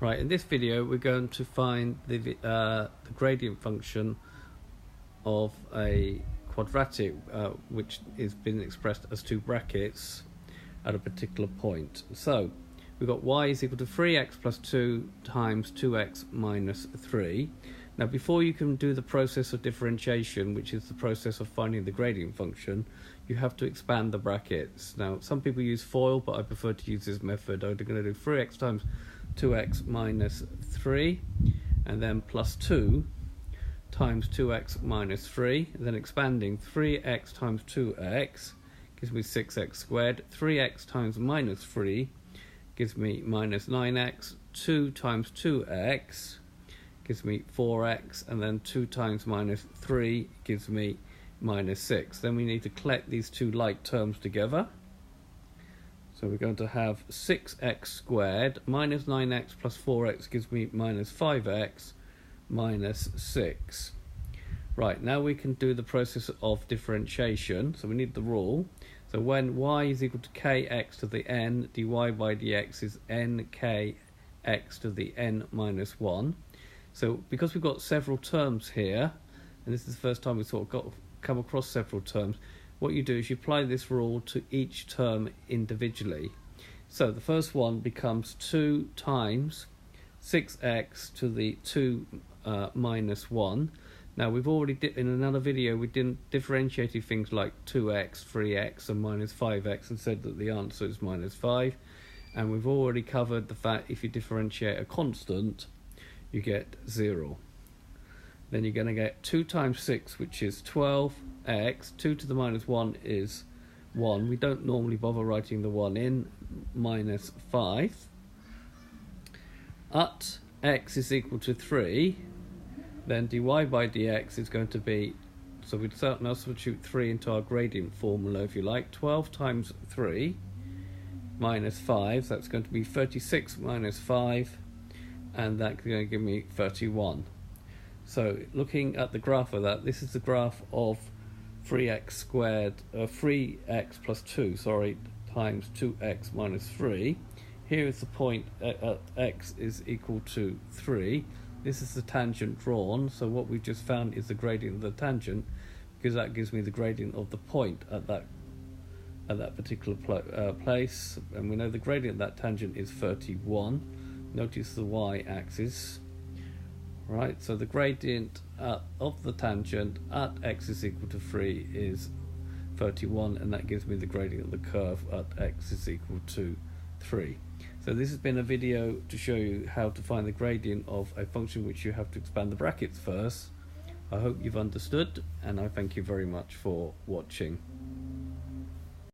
Right, in this video we're going to find the gradient function of a quadratic which is been expressed as two brackets at a particular point. So we've got y is equal to 3x plus 2 times 2x minus 3. Now before you can do the process of differentiation, which is the process of finding the gradient function, you have to expand the brackets. Now some people use FOIL, but I prefer to use this method. I'm going to do 3x times 2x minus 3 and then plus 2 times 2x minus 3, and then expanding 3x times 2x gives me 6x squared, 3x times minus 3 gives me minus 9x, 2 times 2x gives me 4x, and then 2 times minus 3 gives me minus 6. Then we need to collect these two like terms together. So we're going to have 6x squared minus 9x plus 4x gives me minus 5x minus 6. Right, now we can do the process of differentiation. So we need the rule. So when y is equal to kx to the n, dy by dx is nkx to the n minus 1. So because we've got several terms here, and this is the first time we've sort of come across several terms, what you do is you apply this rule to each term individually. So the first one becomes 2 times 6x to the 2 minus 1. Now we've already in another video we didn't differentiated things like 2x, 3x and minus 5x and said that the answer is minus 5, and we've already covered the fact if you differentiate a constant you get 0. Then you're going to get 2 times 6, which is 12x. 2 to the minus 1 is 1. We don't normally bother writing the 1 in. Minus 5. At x is equal to 3, then dy by dx is going to be, so we'd now substitute 3 into our gradient formula if you like. 12 times 3 minus 5, that's going to be 36 minus 5, and that's going to give me 31. So looking at the graph of that, this is the graph of 3x squared, 3x plus 2, times 2x minus 3. Here is the point at x is equal to 3. This is the tangent drawn, so what we've just found is the gradient of the tangent, because that gives me the gradient of the point at that particular place, and we know the gradient of that tangent is 31. Notice the y-axis. Right, so the gradient of the tangent at x is equal to 3 is 31, and that gives me the gradient of the curve at x is equal to 3. So this has been a video to show you how to find the gradient of a function which you have to expand the brackets first. I hope you've understood, and I thank you very much for watching.